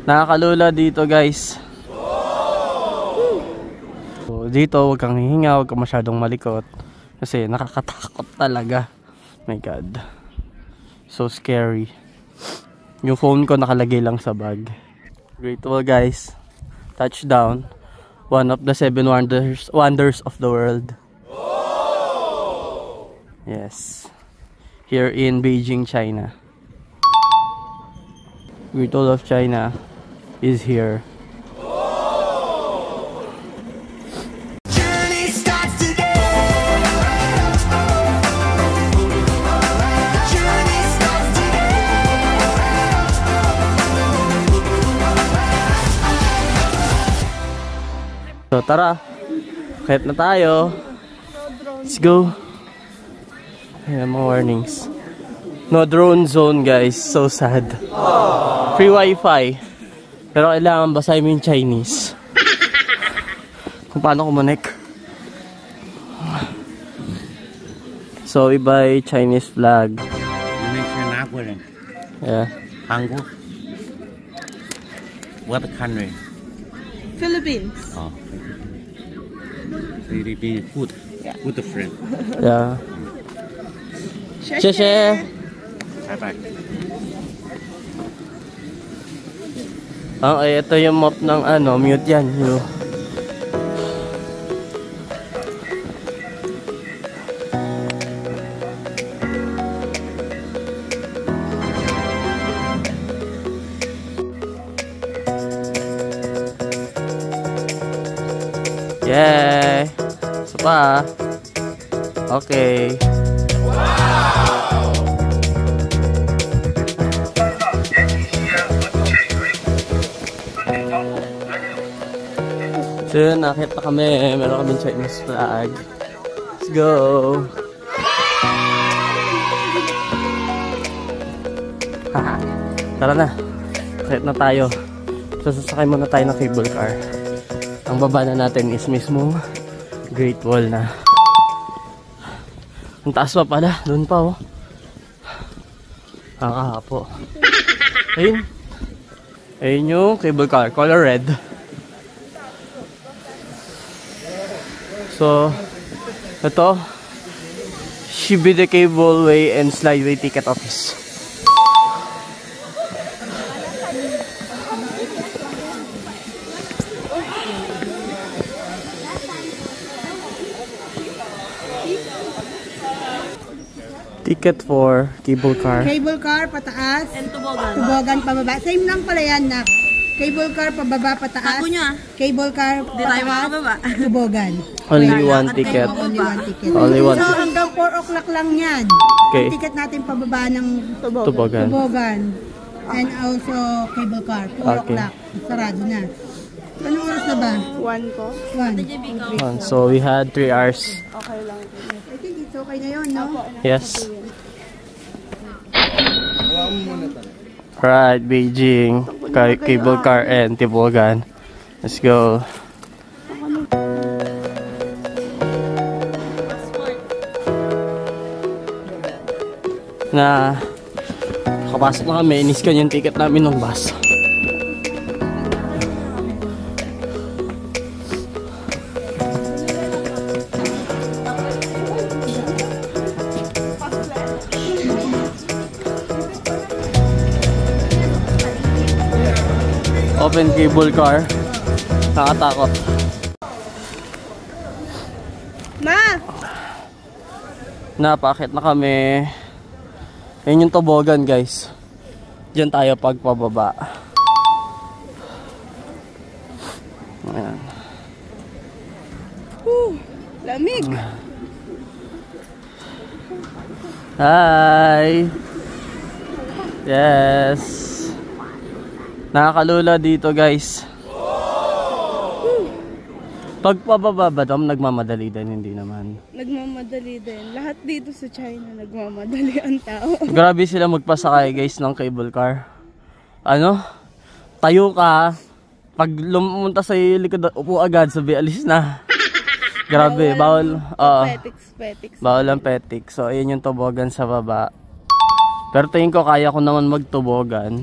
Nakakalula dito guys. So, dito huwag kang hihinga, huwag kang masyadong malikot. Kasi nakakatakot talaga. My God. So scary. Yung phone ko nakalagay lang sa bag. Great Wall guys. Touchdown. One of the 7 wonders of the world. Yes. Here in Beijing, China. Great Wall of China is here. So tara, kahit na tayo. Let's go. Ayan mga warnings. No drone zone guys, so sad. Free wifi, pero kailangan basahin mo yung Chinese kung paano kumonek. So we buy Chinese flag. Yeah. Hanguk. What country? Philippines. Oh. Philippines food. Yeah. Good friend. Yeah. Sheshe. Bye bye. Ay, ito yung map ng ano, mute yan. Yun. Yay! Isa pa. Okay. So yun, nakita kami. Meron kaming Chinese flag. Let's go! Haha. Tara na. Kahit na tayo. So sasakay muna tayo ng cable car. Ang baba na natin is mismo Great Wall na. Ang taas pa pala. Doon pa oh. Nakakapo. Ayun. Ayun yung cable car. Color red. So, ito, Shibide Cableway and Slideway Ticket Office. Ticket for cable car. Cable car pataas. And tubogan. Tubogan pababa. Same lang pala yan na. Cable car pababa pataas. Ako nyo ah. Cable car Di tayo pataas. makababa. Tubogan. Only one ticket. Only one ticket. Only one So ticket. hanggang 4 o'clock lang yan. Okay. Ang ticket natin pababa ng Tubogan. Tubogan. And also cable car. 4 Okay. o'clock. Sarado na. Anong oras na ba? 1 po. 1. So we had 3 hours. Okay lang. I think it's okay na yun, no? Yes. Alright, Beijing. Cable car and Tubogan. Let's go. Na kapasok na kami, iniskan yung ticket namin ng bus. Open cable car. Nakatakot. Ma! Napakit na kami. Ayun yung Tubogan guys. Diyan tayo pagpababa. Ayan. Lamig! Hi! Yes! Nakakalula dito guys. Pagpababa ba Dom, nagmamadali din? Hindi naman. Nagmamadali din. Lahat dito sa China nagmamadali ang tao. Grabe sila magpasakay guys ng cable car. Ano? Tayo ka. Pag lumunta sa likod, upo agad, sabi alis na. Grabe, bawal. Petics. Bawal ang petik. So ayun yung Tubogan sa baba. Pero tingin ko kaya ko naman magtubogan.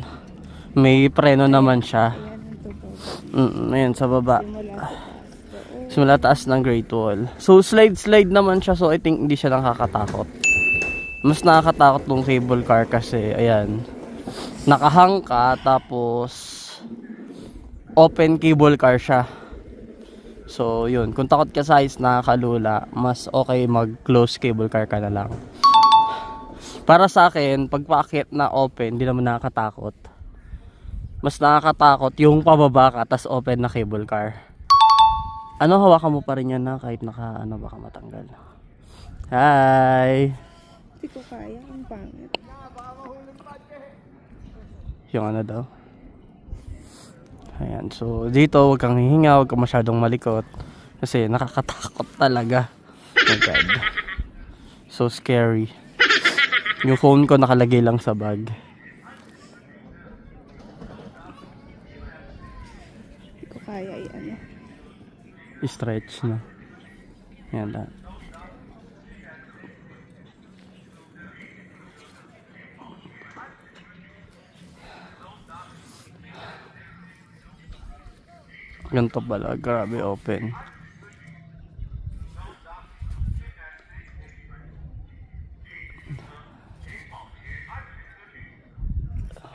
May preno naman siya. Ayan ang tubo. Ayan, sa baba. Simula sa taas. Simula taas ng Great Wall. So, slide naman siya. So, I think hindi siya nakakatakot. Mas nakakatakot tong cable car kasi, ayan. Nakahang ka, tapos open cable car siya. So, yun. Kung takot ka sa heights, nakakalula, mas okay mag-close cable car ka na lang. Para sa akin, pag paakyat na open, hindi naman nakakatakot. Mas nakakatakot yung pababa ka, tas open na cable car. Ano, hawakan mo pa rin yan na kahit naka, ano, baka matanggal. Hi! Hindi ko kaya. Ang pangit. Yung ano daw. Ayan, so dito huwag kang hihinga, huwag kang masyadong malikot kasi nakakatakot talaga. Oh my God. So scary. Yung phone ko nakalagay lang sa bag. Hindi ko kaya i-ano. I-stretch na. Ayan na. Ganito pala, grabe open.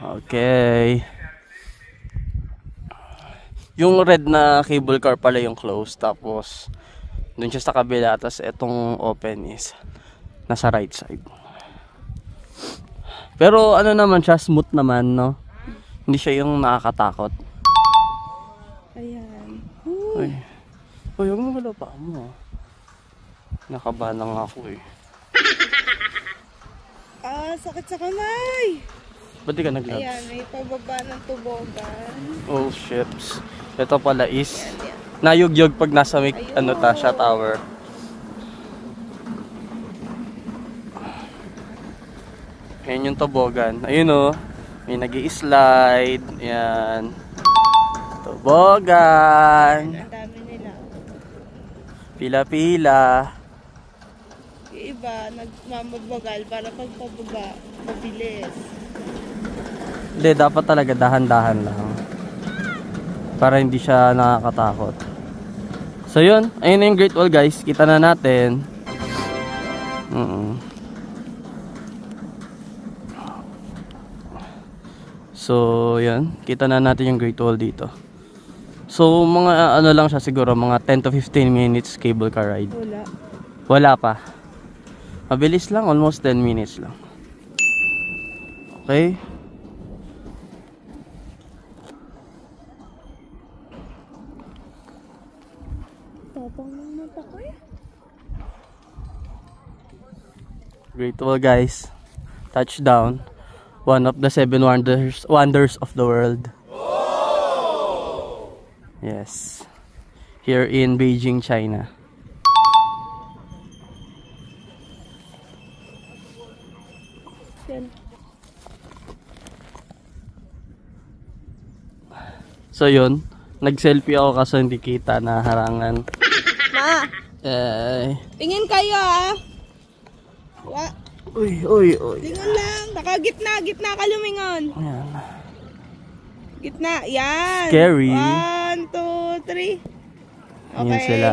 Okay. Yung red na cable car pala yung close, tapos dun siya sa kabila, tapos etong open is nasa right side. Pero ano naman siya, smooth naman, no? Hindi siya yung nakakatakot. Ayan. Uy, huwag mo wala pa mo. Nakabahan lang ako eh. Ah, sakit sa kamay. Ba't di ka nag-gloves? Ayan, may pababa ng tubogan. Oh shit. Ito pala is nayugyog pag nasa may ano ta, siya tower. Ayan yung tobogan. Ayun oh. May nag-i-slide. Ayan. Tobogan. Ang dami nila. Pila-pila. Yung iba, nagmamabagal para pagpababa, mabilis. Hindi, dapat talaga dahan-dahan lang. Para hindi siya nakakatakot. So yun, ayun na yung Great Wall guys. Kita na natin. So yun, kita na natin yung Great Wall dito. So mga ano lang siya siguro, mga 10 to 15 minutes cable car ride. Wala. Wala pa. Mabilis lang, almost 10 minutes lang. Okay. Tapang ng mata ko eh. Great Wall guys. Touchdown. One of the 7 wonders of the world. Yes. Here in Beijing, China. Yan. So yun, nag-selfie ako kasi hindi kita na harangan. Ma, tingin kayo ah. Uy. Lingon lang, gitna ka lumingon. Ayan. Gitna, yan. Scary. 1, 2, 3. Okay. Ayan sila.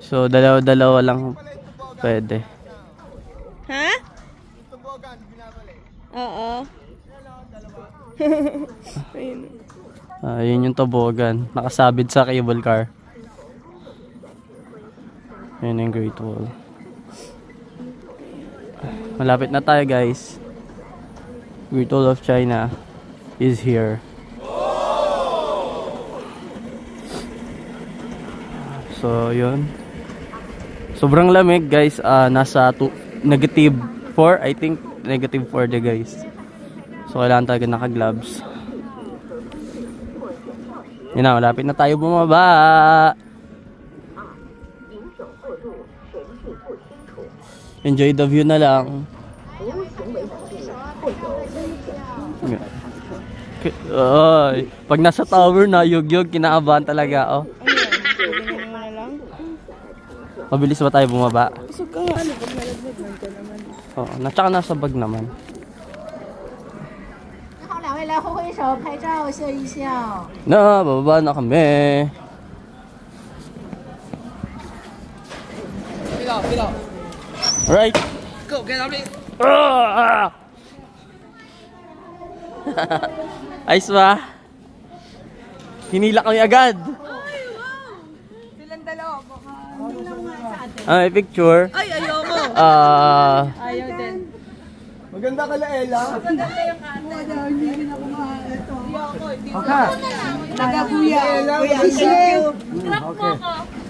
So dalawa lang pwede. Ha? Oo. Ayun. Yun yung tobogan. Nakasabit sa cable car. Yun yung Great Wall. Malapit na tayo guys. Great Wall of China is here. So yun. Sobrang lamig guys. Nasa negative 4. I think negative 4 de guys. So kailangan talaga naka-gloves. Yun na, malapit na tayo bumaba. Enjoy the view na lang. Ay, pag nasa tower na yugyog, kinaabahan talaga. Oh. Ano yan? Tingnan mo na lang. Mabilis ba tayo bumaba? Busog ka nga. Ano pag nalaglag man ka naman? Oo, tsaka nasa bag naman. 手拍照笑一笑。 Na, bababa na kami. Alright. Go, get up. Ayos ba? Hinila kami agad. Silang dalawa baka. May picture. Ay, ayoko. Ayaw din. Maganda ka, Laela. Maganda yung ate. Hindi rin ako ito. Ayoko, hindi ko. Okay. Taga kuya. Kuya, Okay. thank you. Okay.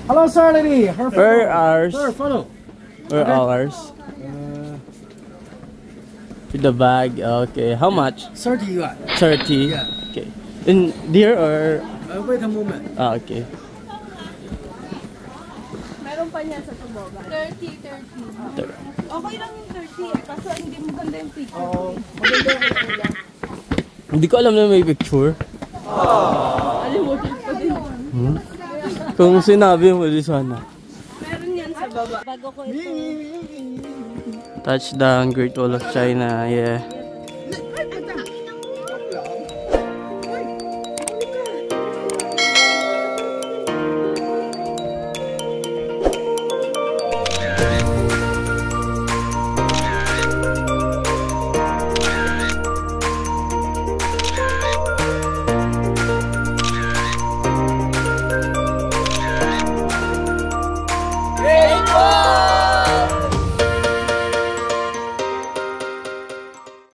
Hello, sir, lady. Her Per hours. Sir, follow. Per hours. With the bag. Okay. How much? 30 yuan. 30. Yeah. Okay. In deer or? Wait a moment. Okay. Meron pa niya sa tuboga. 30. Okay lang yung 30 eh. Kaso hindi mo ganda yung picture. Maganda ka, Laela. Hindi ko alam na may picture. Alimutin ko din. Kung sinabi mo, di sana. Meron yan sa baba. Bago ko ito. Touchdown, Great Wall of China. Yeah.